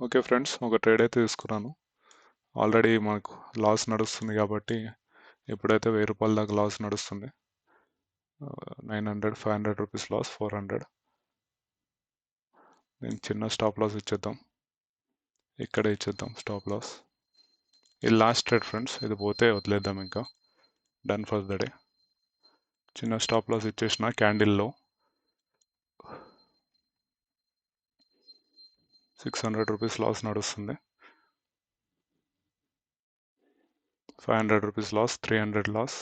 Okay friends, ఒక trade అయితే తీసుకున్నాను. ఆల్రెడీ మాకు లాస్ నడుస్తుంది కాబట్టి ఇప్పుడైతే ₹1000 దాకా లాస్ నడుస్తుంది. 900, 500 రూపీస్ లాస్, 400. నేను చిన్న స్టాప్ లాస్ ఇచ్చేద్దాం. ఇక్కడే ఇచ్చేద్దాం స్టాప్ లాస్. ఇది లాస్ట్ ట్రేడ్ ఫ్రెండ్స్, ఇది పోతే వదిలేద్దాం. ఇంకా డన్ ఫర్ ద డే. చిన్న స్టాప్ లాస్ ఇచ్చేసిన క్యాండిల్లో 600 రూపీస్ లాస్ నడుస్తుంది. 500 రూపీస్ లాస్, 300 లాస్.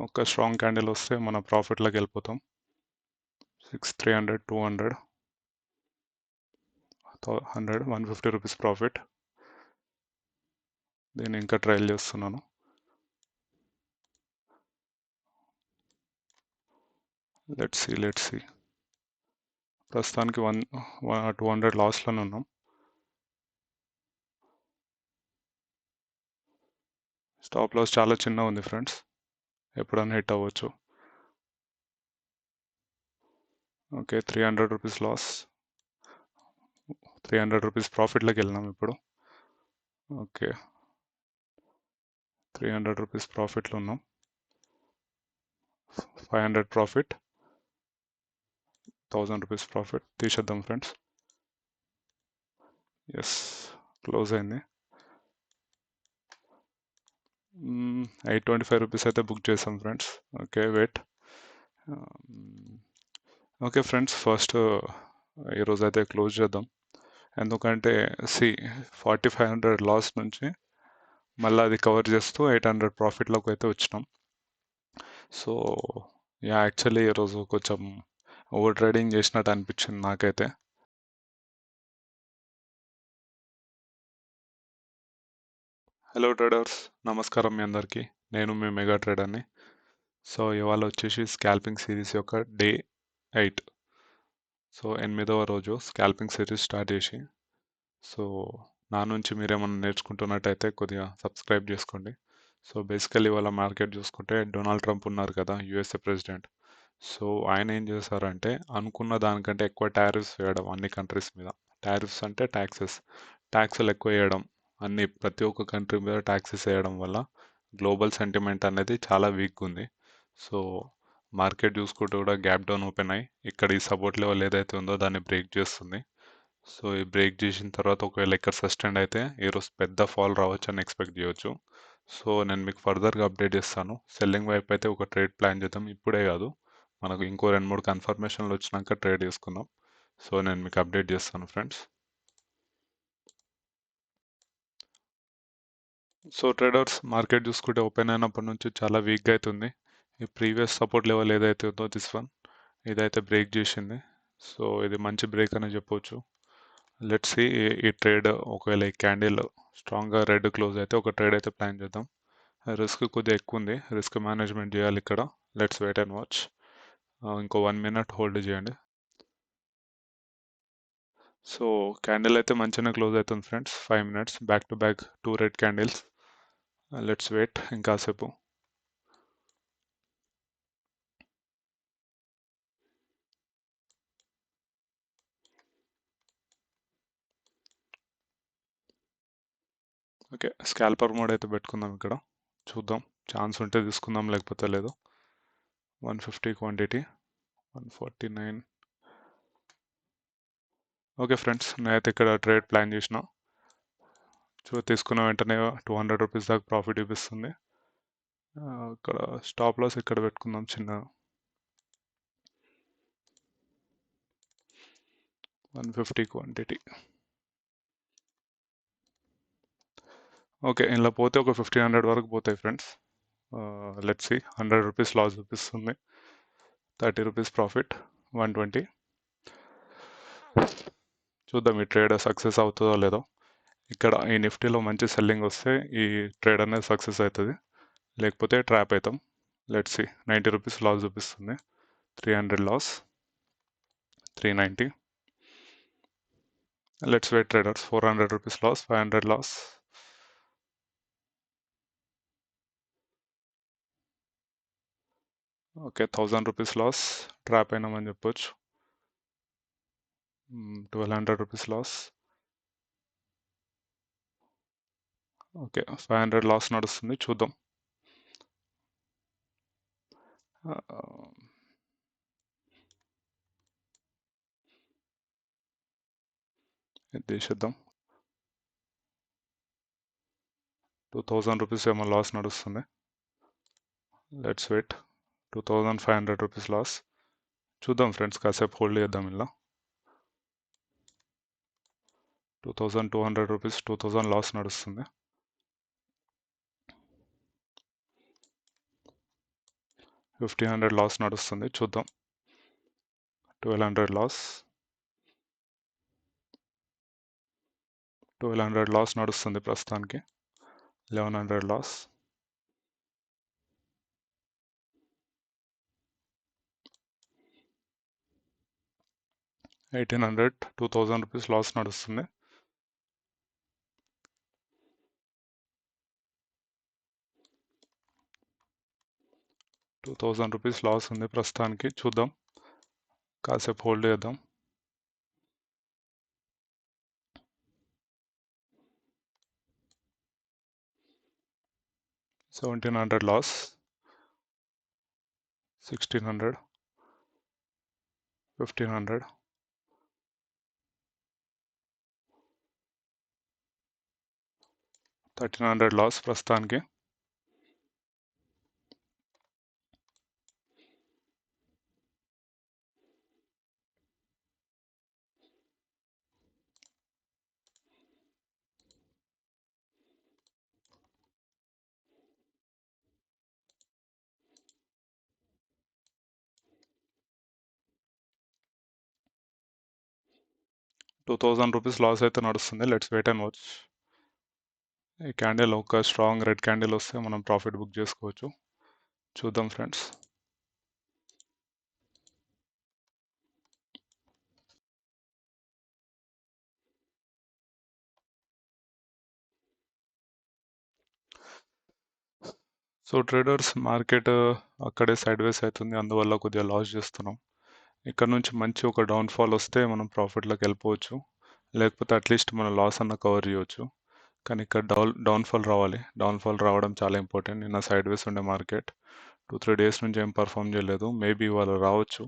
ఒక స్ట్రాంగ్ క్యాండిల్ వస్తే మన ప్రాఫిట్లోకి వెళ్ళిపోతాం. 300, 200, 100, 150 రూపీస్ ప్రాఫిట్. దీన్ని ఇంకా ట్రయల్ చేస్తున్నాను. Let's see. ప్రస్తుతానికి 200 లాస్లోనే ఉన్నాం. స్టాప్ లాస్ చాలా చిన్న ఉంది ఫ్రెండ్స్, ఎప్పుడైనా హిట్ అవ్వచ్చు. ఓకే, 300 రూపీస్ లాస్, 300 రూపీస్ ప్రాఫిట్లోకి వెళ్ళినాం ఇప్పుడు. ఓకే, 300 రూపీస్ ప్రాఫిట్లో ఉన్నాం. 500 ప్రాఫిట్, 1000 రూపీస్ ప్రాఫిట్ తీసేద్దాం ఫ్రెండ్స్. ఎస్, క్లోజ్ అయింది. 825 రూపీస్ అయితే బుక్ చేసాం friends. Okay, wait. Okay friends, first ఈరోజు అయితే క్లోజ్ చేద్దాం. ఎందుకంటే 4500 లాస్ నుంచి మళ్ళీ అది కవర్ చేస్తూ 800 ప్రాఫిట్లోకి అయితే వచ్చినాం. సో యాక్చువల్లీ ఈరోజు కొంచెం ఓవర్ ట్రేడింగ్ చేసినట్టు అనిపించింది నాకైతే. హలో ట్రేడర్స్, నమస్కారం మీ అందరికీ. నేను మీ మెగా ట్రేడర్ని. సో ఇవాళ వచ్చేసి స్కాల్పింగ్ సిరీస్ యొక్క డే 8. సో 8వ రోజు స్కాల్పింగ్ సిరీస్ స్టార్ట్ చేసి. సో నా నుంచి మీరేమన్నా నేర్చుకుంటున్నట్టయితే కొద్దిగా సబ్స్క్రైబ్ చేసుకోండి. సో బేసికలీ ఇవాళ మార్కెట్ చూసుకుంటే డొనాల్డ్ ట్రంప్ ఉన్నారు కదా, యుఎస్ఏ ప్రెసిడెంట్. సో ఆయన ఏం చేశారంటే అనుకున్న దానికంటే ఎక్కువ టారిఫ్స్ వేయడం అన్ని కంట్రీస్ మీద. టారిఫ్స్ అంటే ట్యాక్సులు ఎక్కువ వేయడం, ప్రతి ఒక్క కంట్రీ మీద ట్యాక్సెస్ వేయడం వల్ల గ్లోబల్ సెంటిమెంట్ అనేది చాలా వీక్గా ఉంది. సో మార్కెట్ చూసుకుంటూ కూడా గ్యాప్ డౌన్ ఓపెన్ అయ్యి ఇక్కడ ఈ సపోర్ట్ లెవెల్ ఏదైతే ఉందో దాన్ని బ్రేక్ చేస్తుంది. సో ఈ బ్రేక్ చేసిన తర్వాత ఒకవేళ ఇక్కడ సస్టైన్ అయితే ఈరోజు పెద్ద ఫాల్ రావచ్చు అని ఎక్స్పెక్ట్ చేయొచ్చు. సో నేను మీకు ఫర్దర్గా అప్డేట్ చేస్తాను. సెల్లింగ్ వైపు అయితే ఒక ట్రేడ్ ప్లాన్ చేద్దాం, ఇప్పుడే కాదు, మనకు ఇంకో 2-3 కన్ఫర్మేషన్లు వచ్చినాక ట్రేడ్ చేసుకుందాం. సో నేను మీకు అప్డేట్ చేస్తాను ఫ్రెండ్స్. సో ట్రేడర్స్, మార్కెట్ చూసుకుంటే ఓపెన్ అయినప్పటి నుంచి చాలా వీక్గా అవుతుంది. ఈ ప్రీవియస్ సపోర్ట్ లెవెల్ ఏదైతే ఉందో ఇదైతే బ్రేక్ చేసింది. సో ఇది మంచి బ్రేక్ అని చెప్పవచ్చు. లెట్స్ సి ఈ ట్రేడ్ ఒకవేళ ఈ క్యాండిల్ స్ట్రాంగ్గా రెడ్ క్లోజ్ అయితే ఒక ట్రేడ్ అయితే ప్లాన్ చేద్దాం. రిస్క్ కొద్దిగా ఎక్కువ ఉంది, రిస్క్ మేనేజ్మెంట్ చేయాలి ఇక్కడ. Let's wait and watch. ఇంకో 1 మినిట్ హోల్డ్ చేయండి. సో క్యాండిల్ అయితే మంచిగానే క్లోజ్ అవుతుంది friends. 5 minutes back to back 2 red candles. Let's wait ఇంకాసేపు. ఓకే, స్కాల్పర్ మోడ్ అయితే పెట్టుకుందాం ఇక్కడ. చూద్దాం, ఛాన్స్ ఉంటే తీసుకుందాం, లేకపోతే లేదు. 150 క్వాంటిటీ, 149. ఓకే ఫ్రెండ్స్, నేనైతే ఇక్కడ ట్రేడ్ ప్లాన్ చేసిన. తీసుకున్న వెంటనే 200 రూపీస్ దాకా ప్రాఫిట్ చూపిస్తుంది. ఇక్కడ స్టాప్ లాస్ ఇక్కడ పెట్టుకుందాం చిన్న. 150 క్వాంటిటీ. ఓకే, ఇలా పోతే ఒక 1500 వరకు పోతాయి friends. Let's see. 100 rupees loss చూపిస్తుంది, 30 రూపీస్ ప్రాఫిట్, 120. చూద్దాం ఈ ట్రేడ్ సక్సెస్ అవుతుందో లేదో. ఇక్కడ ఈ నిఫ్టీలో మంచి సెల్లింగ్ వస్తే ఈ ట్రేడ్ అనేది సక్సెస్ అవుతుంది, లేకపోతే ట్రాప్ అవుతాం. Let's see. 90 రూపీస్ లాస్ చూపిస్తుంది, 300 loss, 390. Let's wait traders. 400 rupees loss, 500 loss. Okay, 1000 rupees loss, trap అయినామని చెప్పొచ్చు. 1200 రూపీస్ లాస్. ఓకే, 500 లాస్ నడుస్తుంది, చూద్దాం. ఇది తీసేద్దాం. 2000 రూపీస్ ఏమో లాస్ నడుస్తుంది. Let's wait. 2500 rupees loss. చూద్దాం ఫ్రెండ్స్, కాసేపు హోల్డ్ చేద్దాం ఇలా. 2200 రూపీస్, 2000 లాస్ నడుస్తుంది. 1500 లాస్ నడుస్తుంది, చూద్దాం. 1200 లాస్. 1200 లాస్ నడుస్తుంది ప్రస్తుతానికి. 1100 లాస్. 1800, 2000 రూపీస్ లాస్ నడుస్తుంది. 2000 రూపీస్ లాస్ ఉంది ప్రస్తుతానికి, చూద్దాం. కాసేపు హోల్డ్ చేద్దాం. 1700 లాస్. 1600, 1500, 1300 లాస్ ప్రస్తుతానికి. 2000 రూపీస్ లాస్ అయితే నడుస్తుంది. Let's wait and watch. ఈ క్యాండిల్ ఒక స్ట్రాంగ్ రెడ్ క్యాండిల్ వస్తే మనం ప్రాఫిట్ బుక్ చేసుకోవచ్చు. చూద్దాం ఫ్రెండ్స్. సో ట్రేడర్స్, మార్కెట్ అక్కడే సైడ్ వేస్ అవుతుంది, అందువల్ల కొద్దిగా లాస్ చేస్తున్నాం. ఇక్కడ నుంచి మంచి ఒక డౌన్ఫాల్ వస్తే మనం ప్రాఫిట్లోకి వెళ్ళిపోవచ్చు, లేకపోతే అట్లీస్ట్ మన లాస్ అన్న కవర్ చేయవచ్చు. కానీ ఇక్కడ డౌన్ఫాల్ రావాలి. డౌన్ఫాల్ రావడం చాలా ఇంపార్టెంట్. నిన్న సైడ్ వేస్ ఉండే మార్కెట్ 2-3 డేస్ నుంచి ఏం పర్ఫామ్ చేయలేదు. మేబీ వాళ్ళు రావచ్చు,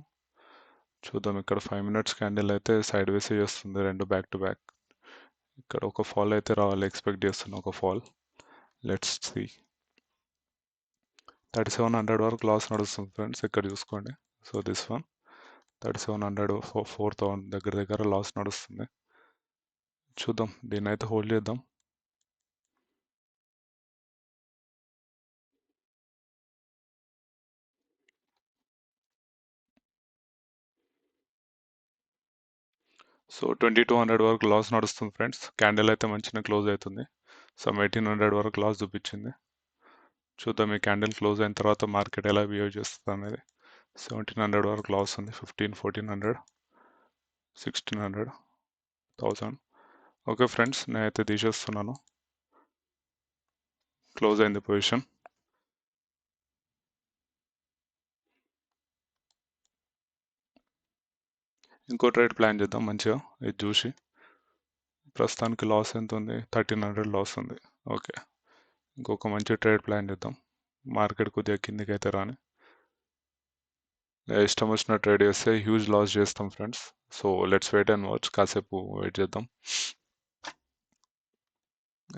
చూద్దాం. ఇక్కడ 5 మినిట్స్ క్యాండిల్ అయితే సైడ్ వేసే చేస్తుంది, రెండు బ్యాక్ టు బ్యాక్. ఇక్కడ ఒక ఫాల్ అయితే రావాలి, ఎక్స్పెక్ట్ చేస్తున్నా ఒక ఫాల్. Let's see. 3700 వరకు లాస్ నడుస్తుంది ఫ్రెండ్స్, ఇక్కడ చూసుకోండి. సో దిస్ వన్ 3700, 4000 దగ్గర దగ్గర లాస్ నడుస్తుంది. చూద్దాం, దీన్ని అయితే హోల్డ్ చేద్దాం. సో 2200 వరకు లాస్ నడుస్తుంది ఫ్రెండ్స్. క్యాండిల్ అయితే మంచిగా క్లోజ్ అవుతుంది. సో 1800 వరకు లాస్ చూపించింది. చూద్దాం ఈ క్యాండిల్ క్లోజ్ అయిన తర్వాత మార్కెట్ ఎలా బిహేవ్ చేస్తుంది అనేది. 1700 వరకు లాస్ ఉంది. 1500, 1400, 1600, 1000. ఓకే ఫ్రెండ్స్, నేనైతే తీసేస్తున్నాను. క్లోజ్ అయింది పొజిషన్. ఇంకో ట్రేడ్ ప్లాన్ చేద్దాం మంచిగా, ఇది చూసి. ప్రస్తుతానికి లాస్ ఎంత ఉంది? 1300 లాస్ ఉంది. ఓకే, ఇంకొక మంచి ట్రేడ్ ప్లాన్ చేద్దాం. మార్కెట్ కొద్దిగా కిందికి అయితే రాని. ఇష్టం వచ్చిన ట్రేడ్ చేస్తే హ్యూజ్ లాస్ చేస్తాం friends. So let's wait and watch. కాసేపు వెయిట్ చేద్దాం.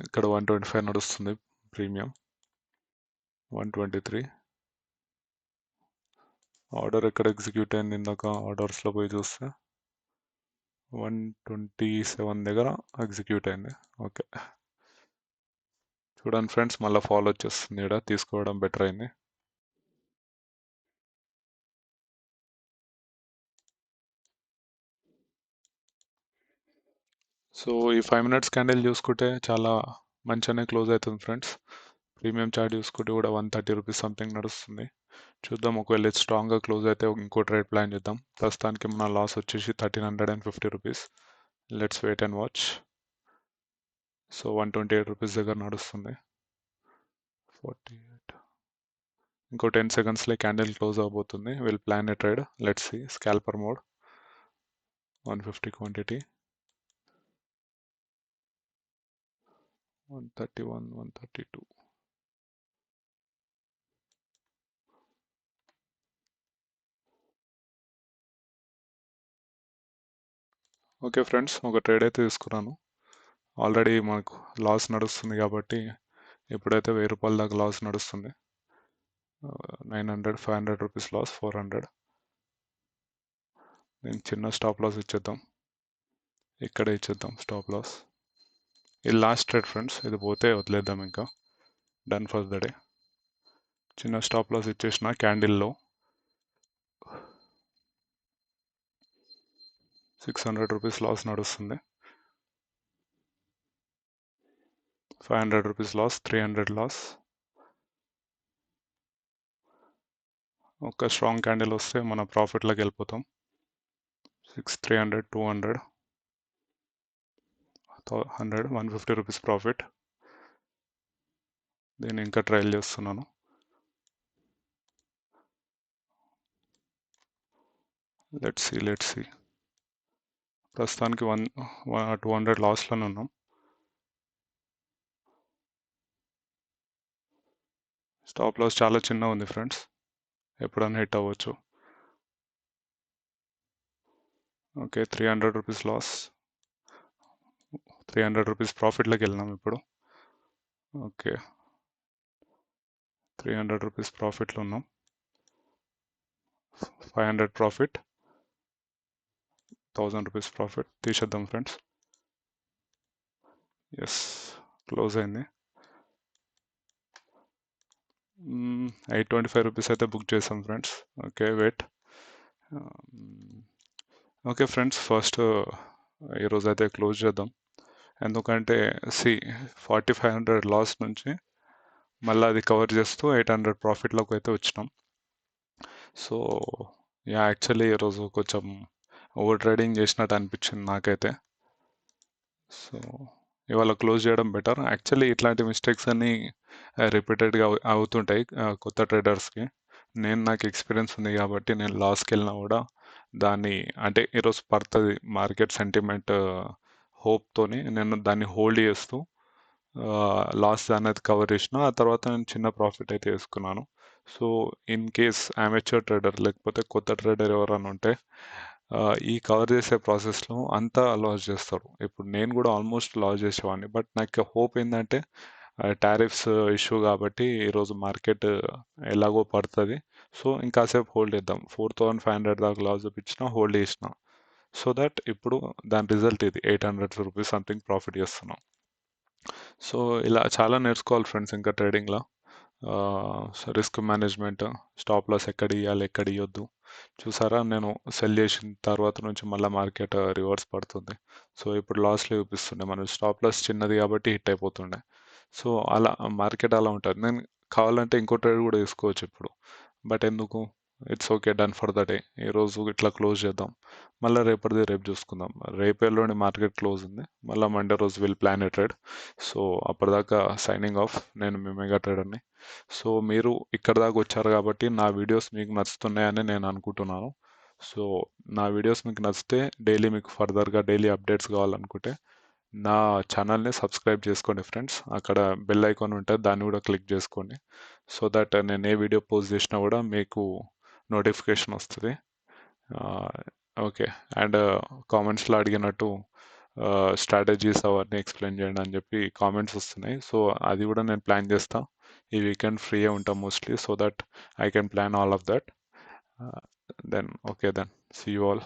ఇక్కడ 125 నడుస్తుంది ప్రీమియం. 123. ఆర్డర్ ఎక్కడ ఎగ్జిక్యూట్ అయింది? ఇందాక ఆర్డర్స్లో పోయి చూస్తే 127 దగ్గర ఎగ్జిక్యూట్ అయింది. ఓకే, చూడండి ఫ్రెండ్స్, మళ్ళీ ఫాల్ వచ్చేస్తుంది. ఇక్కడ తీసుకోవడం బెటర్ అయింది. సో ఈ 5 మినిట్స్ క్యాండిల్ చూసుకుంటే చాలా మంచిగానే క్లోజ్ అవుతుంది ఫ్రెండ్స్. ప్రీమియం చార్ట్ చూసుకుంటే కూడా 130 రూపీస్ సంథింగ్ నడుస్తుంది. చూద్దాం, ఒకవేళ స్ట్రాంగ్గా క్లోజ్ అయితే ఇంకో ట్రేడ్ ప్లాన్ చేద్దాం. ప్రస్తుతానికి మన లాస్ వచ్చేసి 1350 rupees. Let's wait and watch. So 128 rupees దగ్గర నడుస్తుంది. 48. ఇంకో 10 సెకండ్స్లో క్యాండిల్ క్లోజ్ అవబోతుంది. Will plan a trade. Let's see. Scalper mode. 150 quantity, 131, 132. Okay friends, ఒక ట్రేడ్ అయితే తీసుకున్నాను. ఆల్రెడీ మనకు లాస్ నడుస్తుంది కాబట్టి ఇప్పుడైతే ₹1000 దాకా లాస్ నడుస్తుంది. 900, 500 రూపీస్ లాస్, 400. నేను చిన్న స్టాప్ లాస్ ఇచ్చేద్దాం, ఇక్కడే ఇచ్చేద్దాం స్టాప్ లాస్. ఇది లాస్ట్ ట్రేడ్ ఫ్రెండ్స్, ఇది పోతే వదిలేద్దాం, ఇంకా డన్ ఫర్ ద డే. చిన్న స్టాప్ లాస్ ఇచ్చేసిన క్యాండిల్లో 600 రూపీస్ లాస్ నడుస్తుంది. 500 రూపీస్ లాస్, 300 లాస్. ఒక స్ట్రాంగ్ క్యాండిల్ వస్తే మన ప్రాఫిట్లోకి వెళ్ళిపోతాం. 300, 200, 100, 150 రూపీస్ ప్రాఫిట్. దీన్ని ఇంకా ట్రయల్ చేస్తున్నాను. Let's see. ప్రస్తుతానికి 200 లాస్లోనే ఉన్నాం. స్టాప్ లాస్ చాలా చిన్న ఉంది ఫ్రెండ్స్, ఎప్పుడైనా హిట్ అవ్వచ్చు. ఓకే, 300 రూపీస్ లాస్, 300 రూపీస్ ప్రాఫిట్లోకి వెళ్ళినాం ఇప్పుడు. ఓకే, 300 రూపీస్ ప్రాఫిట్లో ఉన్నాం. 500 ప్రాఫిట్, 1000 రూపీస్ ప్రాఫిట్ తీసేద్దాం ఫ్రెండ్స్. ఎస్, క్లోజ్ అయింది. 825 రూపీస్ అయితే బుక్ చేసాం friends. Okay, wait. Okay friends, first ఈరోజు అయితే క్లోజ్ చేద్దాం. ఎందుకంటే 4500 లాస్ నుంచి మళ్ళీ అది కవర్ చేస్తూ 800 ప్రాఫిట్లోకి అయితే వచ్చినాం. సో యాక్చువల్లీ ఈరోజు కొంచెం ఓవర్ ట్రేడింగ్ చేసినట్టు అనిపించింది నాకైతే. సో ఇవాళ క్లోజ్ చేయడం బెటర్. యాక్చువల్లీ ఇట్లాంటి మిస్టేక్స్ అన్నీ రిపీటెడ్గా అవుతుంటాయి కొత్త ట్రేడర్స్కి. నాకు ఎక్స్పీరియన్స్ ఉంది కాబట్టి నేను లాస్కి వెళ్ళినా కూడా దాన్ని, అంటే ఈరోజు పడుతుంది మార్కెట్ సెంటిమెంట్ హోప్తోని నేను దాన్ని హోల్డ్ చేస్తూ లాస్ అనేది కవర్ చేసిన. ఆ తర్వాత నేను చిన్న ప్రాఫిట్ అయితే వేసుకున్నాను. So in case amateur trader లేకపోతే కొత్త ట్రేడర్ ఎవరైనా ఉంటే ఈ కవర్ చేసే ప్రాసెస్లో అంతా లాస్ చేస్తారు. ఇప్పుడు నేను కూడా ఆల్మోస్ట్ లాస్ చేసేవాడిని, బట్ నాకు హోప్ ఏంటంటే టారిఫ్స్ ఇష్యూ కాబట్టి ఈరోజు మార్కెట్ ఎలాగో పడుతుంది, సో ఇంకాసేపు హోల్డ్ చేద్దాం. 4500 దాకా లాస్ చూపించిన, హోల్డ్ చేసిన. సో దట్ ఇప్పుడు దాని రిజల్ట్ ఇది 800 రూపీస్ సంథింగ్ ప్రాఫిట్ చేస్తున్నాం. సో ఇలా చాలా నేర్చుకోవాలి ఫ్రెండ్స్ ఇంకా ట్రేడింగ్లో. రిస్క్ మేనేజ్మెంట్, స్టాప్ లాస్ ఎక్కడ ఇవ్వాలి, ఎక్కడ ఇవ్వద్దు. చూసారా, నేను సెల్ చేసిన తర్వాత నుంచి మళ్ళీ మార్కెట్ రివర్స్ పడుతుంది. సో ఇప్పుడు లాస్లో చూపిస్తుండే, మనం స్టాప్ లాస్ చిన్నది కాబట్టి హిట్ అయిపోతుండే. సో అలా మార్కెట్ అలా ఉంటుంది. నేను కావాలంటే ఇంకో ట్రేడ్ కూడా తీసుకోవచ్చు ఇప్పుడు, బట్ ఎందుకు, it's okay, done for the day. ఈరోజు ఇట్లా క్లోజ్ చేద్దాం, మళ్ళీ రేపటిది రేపు చూసుకుందాం. రేపేలోని మార్కెట్ క్లోజ్ ఉంది, మళ్ళీ మండే రోజు will plan a trade. So అప్పటిదాకా సైనింగ్ ఆఫ్, నేను మీ మెగా ట్రేడర్ని. సో మీరు ఇక్కడ దాకా వచ్చారు కాబట్టి నా వీడియోస్ మీకు నచ్చుతున్నాయని నేను అనుకుంటున్నాను. సో నా వీడియోస్ మీకు నచ్చితే డైలీ మీకు ఫర్దర్గా డైలీ అప్డేట్స్ కావాలనుకుంటే నా ఛానల్ని సబ్స్క్రైబ్ చేసుకోండి ఫ్రెండ్స్. అక్కడ బెల్ ఐకాన్ ఉంటుంది, దాన్ని కూడా క్లిక్ చేసుకోండి. సో దట్ నేను ఏ వీడియో పోస్ట్ చేసినా కూడా మీకు నోటిఫికేషన్ వస్తుంది. ఓకే, అండ్ కామెంట్స్లో అడిగినట్టు స్ట్రాటజీస్ అవన్నీ ఎక్స్ప్లెయిన్ చేయండి అని చెప్పి కామెంట్స్ వస్తున్నాయి. సో అది కూడా నేను ప్లాన్ చేస్తాను. ఈ వీకెండ్ ఫ్రీ ఉంటాం mostly, so that I can plan all of that. Then okay, then see you all.